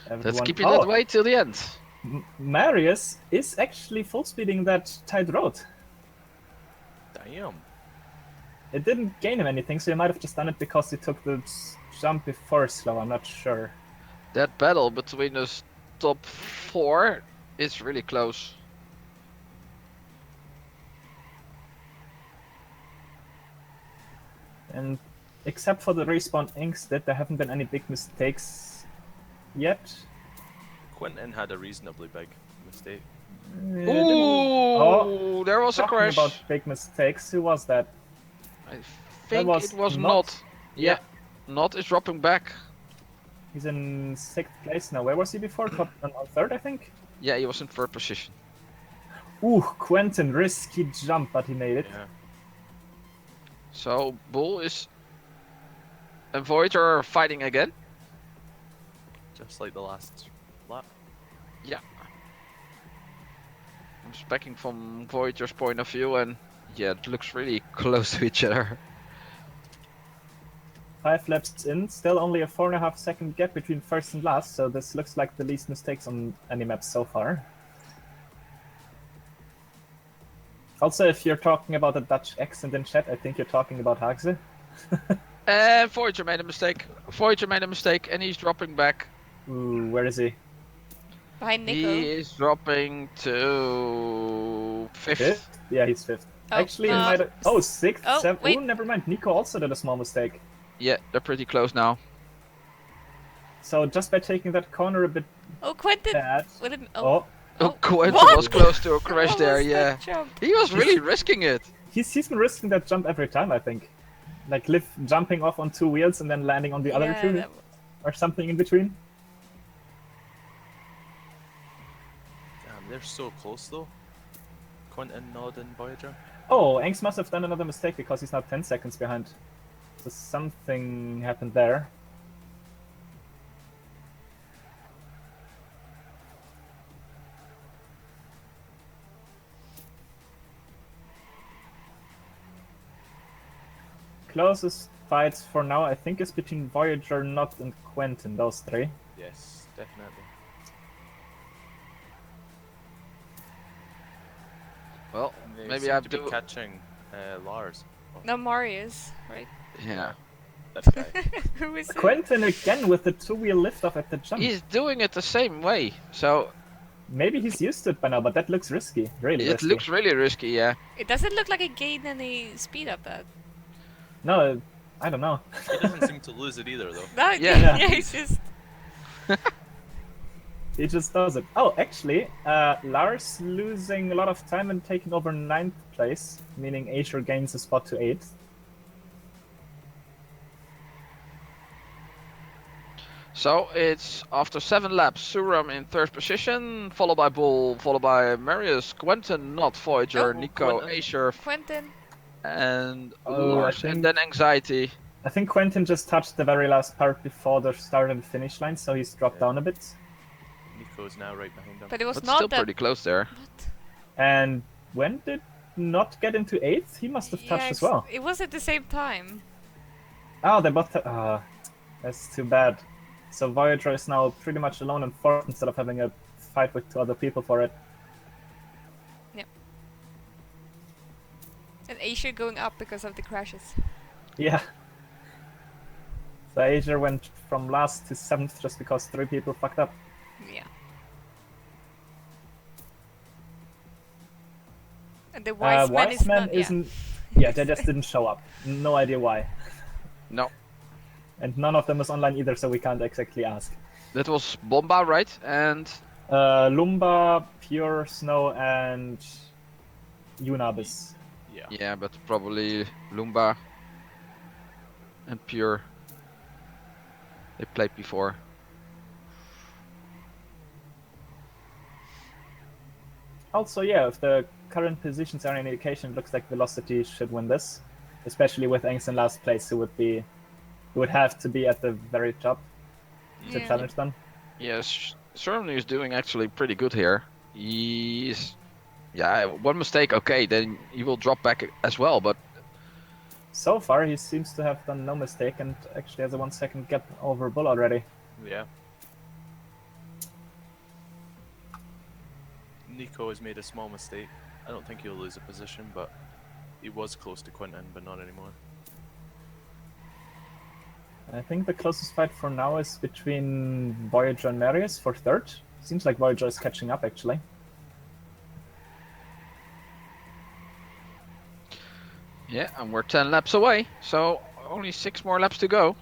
Let's keep it Oh, that way till the end. Marius is actually full speeding that tight road. Damn. It didn't gain him anything, so he might have just done it because he took the jump before slow. I'm not sure. That battle between the top 4 is really close. And except for the respawn Inkstead, there haven't been any big mistakes yet. Quentin had a reasonably big mistake. Ooh, there was a Talking crash. about big mistakes, who was that? I think was it was Not. Not. Yeah, Not is dropping back. He's in 6th place now. Where was he before? Top on 3rd, I think? Yeah, he was in 3rd position. Ooh, Quentin, risky jump, but he made it. Yeah. So Bull is and Voyager are fighting again. Just like the last lap. I'm speaking from Voyager's point of view, and yeah, it looks really close to each other. 5 laps in, still only a 4.5 second gap between first and last, so this looks like the least mistakes on any map so far. Also, if you're talking about a Dutch accent in chat, I think you're talking about Haagse. And Voyager made a mistake. Voyager made a mistake, and he's dropping back. Ooh, where is he? Behind Nico. He is dropping to 5th. 5th? Yeah, he's 5th. Oh, Actually, he might have... Oh, 6th, Oh, 7th. wait. Oh, never mind. Nico also did a small mistake. Yeah, they're pretty close now. So just by taking that corner a bit Oh, Quentin! bad... With him. Oh, Oh, Quentin what? was close to a crash What there, was yeah. that jump? He was really risking it. he's been risking that jump every time, I think. like jumping off on 2 wheels and then landing on the other Yeah, 2, that or something in between. Damn, they're so close though. Quentin, Nod, and Voyager. Oh, Angst must have done another mistake because he's now 10 seconds behind. So something happened there. Closest fights for now, I think, is between Voyager, Nod, and Quentin, those 3. Yes, definitely. Well, They maybe seem I to be do. catching Lars. No, Marius, right? Yeah. That guy. Who is it? Quentin again with the 2-wheel liftoff at the jump. He's doing it the same way, so Maybe he's used to it by now, but that looks risky. Really it risky. looks really risky. Yeah. It doesn't look like he gained any speed up that. No, I don't know. He doesn't seem to lose it either though. No, Yeah. yeah, he's just. He just does it. Oh, actually, Lars losing a lot of time and taking over 9th place, meaning Azure gains a spot to 8th. So it's after 7 laps, Suram in 3rd position, followed by Bull, followed by Marius, Quentin, Not Voyager, Oh, Nico, Quentin. Asher, Quentin. and Oh, Lars, I and think- then Anxiety. I think Quentin just touched the very last part before the start and finish line, so he's dropped down a bit. Nico's now right behind him. But it was But not still that. pretty close there. What? And when did Not get into 8th? He must have touched as well. It was at the same time. Oh, they both. That's too bad. So Voyager is now pretty much alone in 4th instead of having a fight with 2 other people for it. And Asia going up because of the crashes. Yeah. So Azure went from last to 7th just because 3 people fucked up. Yeah. And the wise man is not. isn't. Yeah, they just didn't show up. No idea why. No, And none of them was online either, so we can't exactly ask. that was Bomba, right? And Lumba, Pure, Snow, and Unabis. Yeah. yeah, but probably Lumba and Pure. They played before. Also, yeah, if the current positions are any indication, it looks like Velocity should win this. Especially with Angst in last place, who would have to be at the very top to Yeah. challenge them. Yes, Ceremony is doing actually pretty good here. He's, yeah, one mistake, okay, then he will drop back as well, but So far, he seems to have done no mistake and actually has a 1 second gap over Bull already. Yeah. Nico has made a small mistake. I don't think he'll lose a position, but he was close to Quentin, but not anymore. I think the closest fight for now is between Voyager and Marius for 3rd. Seems like Voyager is catching up, actually. yeah, and we're 10 laps away, so only 6 more laps to go.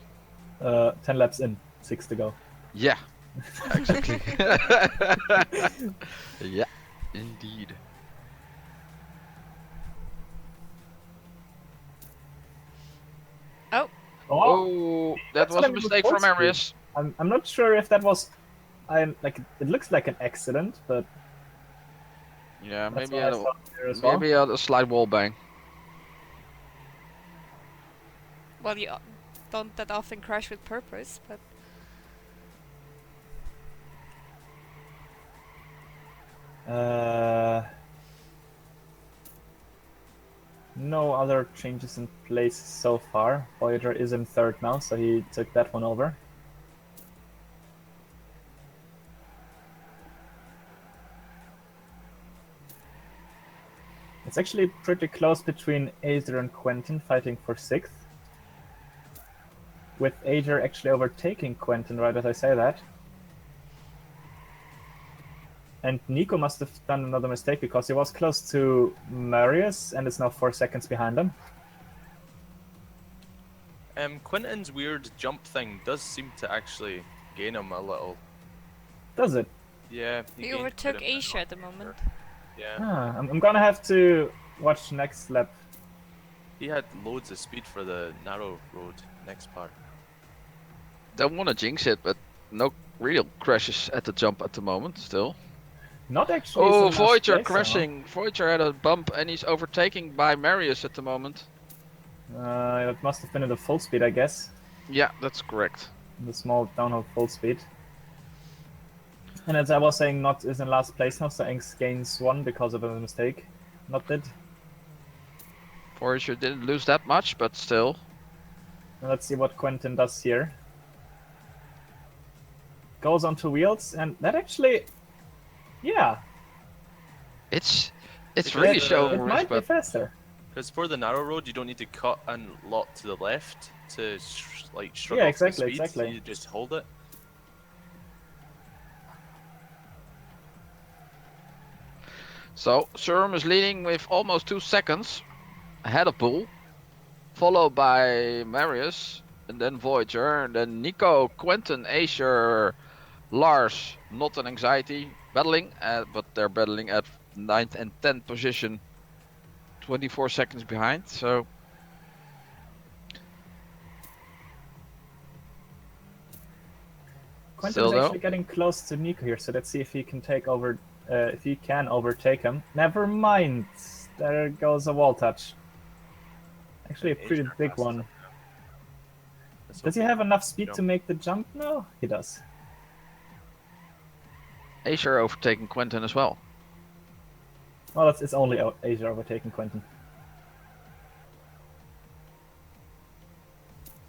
10 laps in, 6 to go. Yeah, exactly. Yeah, indeed. Oh, Oh, that That's was what I a mean with mistake from full speed. Marius. I'm not sure if that was... like it looks like an accident, but Yeah, that's maybe what I a, saw here as well. maybe a slight wall bang. well, you don't that often crash with purpose, but No other changes in place so far. Voyager is in 3rd now, so he took that one over. It's actually pretty close between Azer and Quentin fighting for 6th. With Azer actually overtaking Quentin right as I say that. And Nico must have done another mistake because he was close to Marius and is now 4 seconds behind him. Quentin's weird jump thing does seem to actually gain him a little. Does it? Yeah. he gained quite overtook a bit Asia off at the moment. Yeah. Ah, I'm gonna have to watch next lap He had loads of speed for the narrow road next part. Don't want to jinx it, but no real crashes at the jump at the moment still. Not actually. Oh, in last Voyager place, crashing. Voyager had a bump and he's overtaking by Marius at the moment. It must have been at the full speed, I guess. Yeah, that's correct. The small downhill full speed. And as I was saying, Not is in last place now, so Engs gains 1 because of a mistake. Not did. Voyager didn't lose that much, but still. Now let's see what Quentin does here. Goes onto wheels, and that actually, yeah, It's Because really the- showing it might be respect. faster. Because for the narrow road, you don't need to cut and lot to the left to like shrug Yeah, off exactly, the speed. exactly. You just hold it. So Surum is leading with almost 2 seconds ahead of Bull, followed by Marius, and then Voyager, and then Nico, Quentin, Asher, Lars, not an anxiety, battling, but they're battling at 9th and 10th position, 24 seconds behind. So Quentin still is though, actually getting close to Nico here, so let's see if he can take over. If he can overtake him. Never mind. There goes a wall touch. Actually, a pretty Asia big fast one. enough. Let's Does hope he have enough speed jump. to make the jump now? He does. Asher overtaking Quentin as well. Well, it's only Asia overtaking Quentin.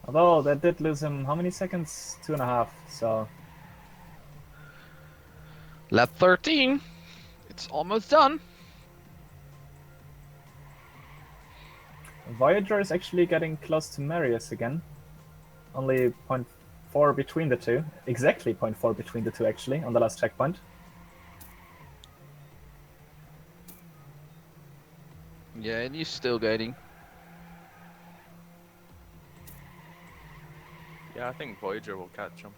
Although that did lose him how many seconds? 2.5. So Lap 13, it's almost done. Voyager is actually getting close to Marius again. Only 0.4 between the two. Exactly 0.4 between the two, actually, on the last checkpoint. Yeah, and he's still gaining. Yeah, I think Voyager will catch him.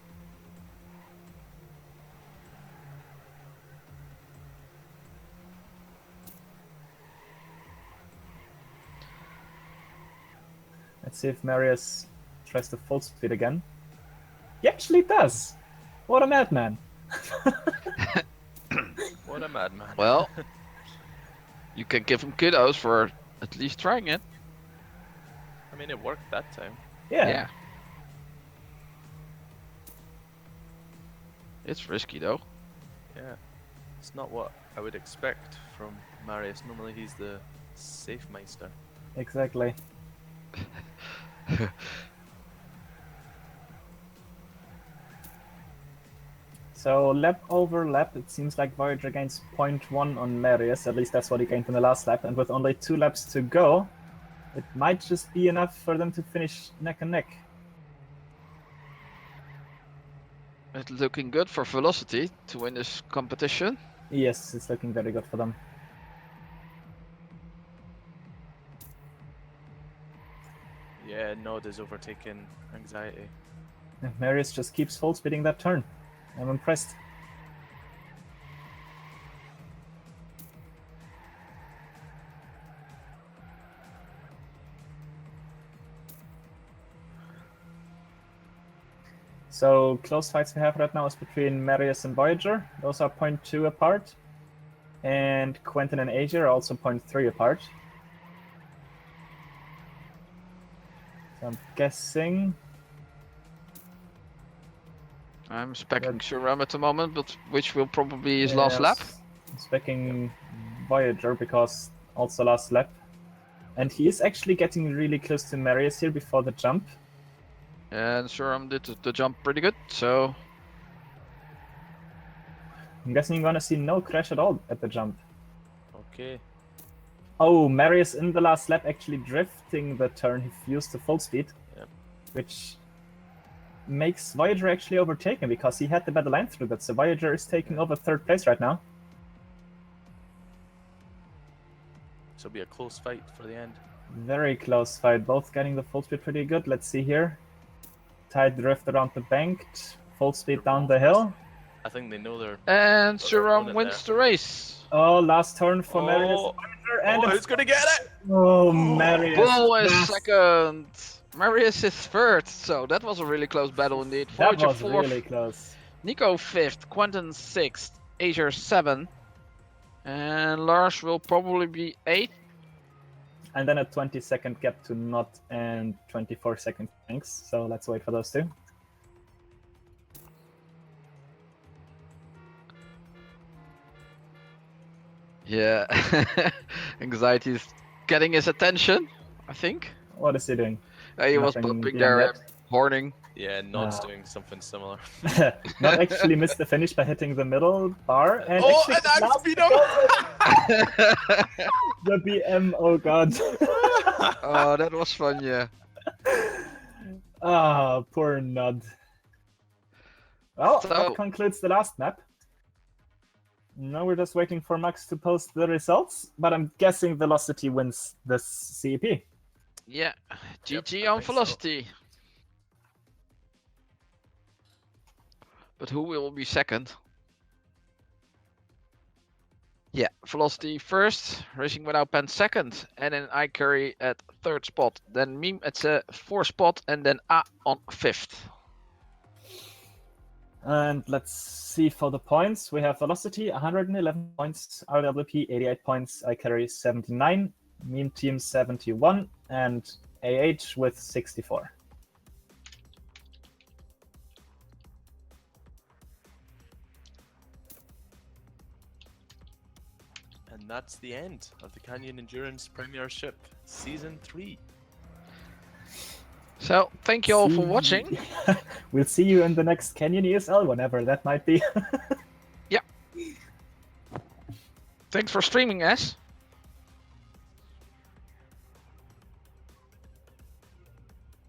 Let's see if Marius tries to full speed again. He actually does! What a madman! What a madman. Well, you can give him kudos for at least trying it. I mean, it worked that time. Yeah. It's risky though. Yeah. It's not what I would expect from Marius. Normally he's the safe meister. Exactly. So lap over lap, it seems like Voyager gains 0.1 on Marius, at least that's what he gained in the last lap, and with only 2 laps to go, it might just be enough for them to finish neck and neck. It's looking good for Velocity to win this competition. Yes, it's looking very good for them. Yeah, Nod is overtaking Anxiety. And Marius just keeps full speeding that turn. I'm impressed. So close fights we have right now is between Marius and Voyager. Those are 0.2 apart. And Quentin and Asia are also 0.3 apart. So I'm guessing... I'm specking Suram at the moment, but which will probably be his last lap. I'm specking Voyager because also last lap. And he is actually getting really close to Marius here before the jump. And Suram did the jump pretty good, so I'm guessing you're gonna see no crash at all at the jump. Okay. Oh, Marius in the last lap actually drifting the turn. He used the full speed, Yep. which makes Voyager actually overtaken because he had the better line through that. So Voyager is taking over 3rd place right now. So it'll be a close fight for the end. Very close fight. Both getting the full speed pretty good. Let's see here. Tight drift around the bank. Full speed down the hill. I think they know they're. and Got their Suram opponent wins the race. Oh, last turn for Marius. Oh, Voyager, and oh, it's who's gonna get it? Oh, Marius. Bull is yes. second. Marius is third. So that was a really close battle indeed. That Voyager was fourth. really close. Nico fifth. Quentin sixth. Azure 7. And Lars will probably be 8th. And then a 20-second gap to Not and 24-second Thanks. So let's wait for those two. Yeah. Anxiety is getting his attention, I think. What is he doing? He was Nothing pumping beyond there, that. horning. Yeah, Nod's Ah. doing something similar. Not actually missed the finish by hitting the middle bar. And Oh, actually and I'm last speed up! the BM, oh god. Oh, that was fun, yeah. Ah, poor Nod. Well, So- that concludes the last map. Now we're just waiting for Max to post the results, but I'm guessing Velocity wins this CEP. Yeah. Yep, GG I on think so. Velocity. But who will be second? Yeah, Velocity first, Racing Without Pen second, and then I carry at third spot. Then Meme at the fourth spot, and then A on fifth. And let's see for the points. We have Velocity 111 points, RWP 88 points, I carry 79, Meme Team 71, and AH with 64. And that's the end of the Canyon Endurance Premiership Season 3. So, thank you all for watching. We'll see you in the next Canyon ESL, whenever that might be. Thanks for streaming us.